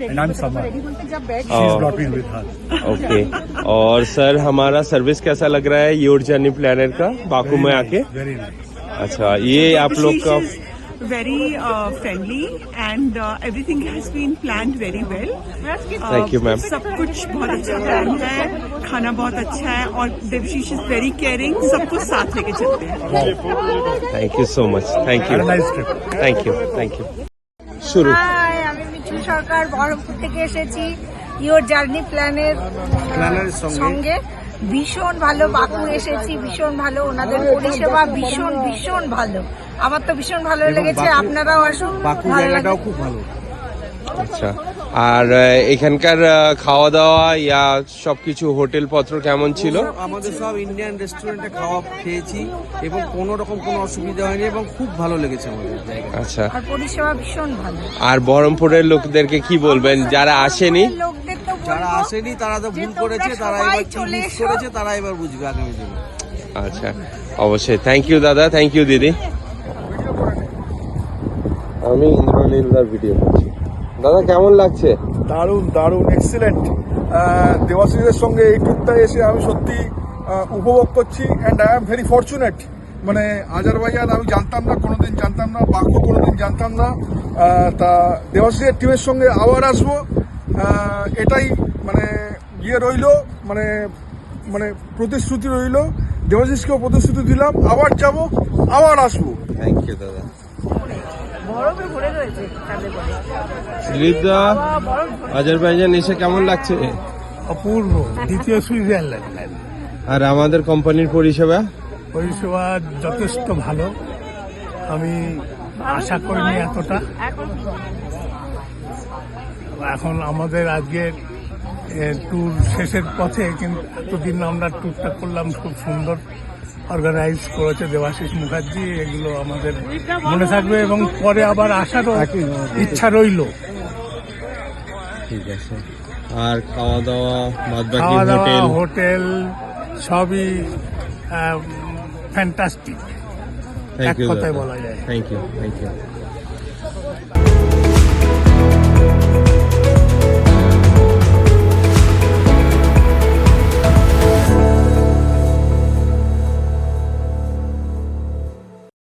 and I'm Samar. She's brought me with her. Okay और sir हमारा service कैसा लग रहा है योर जर्नी प्लानर का बाकू में आके? Very nice. अच्छा ये आप लोग का very friendly and everything has been planned very well. Thank you, ma'am. सब कुछ बहुत अच्छा प्लान है, खाना बहुत अच्छा है और देवशीश इज वेरी केयरिंग, सबको साथ लेके चलते हैं। Thank you so much, thank you, Had a nice trip. Thank you শুরু। হাই, আমি মিঠু সরকার বহরমপুর থেকে এসেছি ইওর জার্নি প্ল্যানের সঙ্গে। ভীষণ ভালো, বাকু এসেছি, ভীষণ ভালো, ওনাদের পরিষেবা ভীষণ ভীষণ ভালো। আমার তো ভীষণ ভালো লেগেছে, আপনারাও আসুন, ভালো লাগে। খুব ভালো। আচ্ছা আর এখানকার খাওয়া দাওয়া ইয়া সবকিছু হোটেল পত্র কেমন ছিল? আমাদের সব ইন্ডিয়ান রেস্টুরেন্টে খাওয়া খেয়েছি এবং কোনো রকম কোনো অসুবিধা হয়নি এবং খুব ভালো লেগেছে আমাদের জায়গা। আচ্ছা আর পরিষেবা ভীষণ ভালো। আর বহরমপুরের লোকদেরকে কি বলবেন যারা আসেনি? লোকদের তো যারা বলবো আসেনি তারা তো ভুল যে করেছে, তোমরা তারা সবাই এবার কি চলে মিস এসো। করেছে তারা এবার বুঝবে আগামী দিনে। আচ্ছা অবশ্যই, থ্যাংক ইউ দাদা, থ্যাংক ইউ দিদি। আমি ইন্দ্রনীলদার ভিডিও করছি। দাদা কেমন লাগছে? দারুণ দারুণ, এক্সিলেন্ট। দেবাশিসের সঙ্গে এই ট্যুরটা এসে আমি সত্যি উপভোগ করছি and I am very fortunate. মানে আজারবাইজান আমি জানতাম না, কোনোদিন জানতাম না, বাকু কোনোদিন জানতাম না। তা দেবাশিসের টিমের সঙ্গে আবার আসবো, এটাই মানে ইয়ে রইল, মানে মানে প্রতিশ্রুতি রইল। দেবাশিসকেও প্রতিশ্রুতি দিলাম, আবার যাব, আবার আসবো। থ্যাংক ইউ দাদা। বরফে ভরে রয়েছে তাদের বলে। দিলীপদা আজারবাইজান এসে কেমন লাগছে? অপূর্ব, দ্বিতীয় সুইজারল্যান্ড। আর আমাদের কোম্পানির পরিষেবা? পরিষেবা যথেষ্ট ভালো, আমি আশা করিনি এতটা। এখন আমাদের আজকের ট্যুর শেষের পথে, কিন্তু এতদিন আমরা ট্যুরটা করলাম, খুব সুন্দর অর্গানাইজ করেছে দেবাশিস মুখার্জি। এগুলো আমাদের মনে থাকবে এবং পরে আবার আসারও ইচ্ছা রইল। ঠিক আছে। আর খাওয়া দাওয়া বাদবাকি খাওয়া দাওয়া, হোটেল? হোটেল সবই ফ্যান্টাস্টিক, থ্যাংক এক ইউ কথায় দাদা, বলা যায়। Thank you.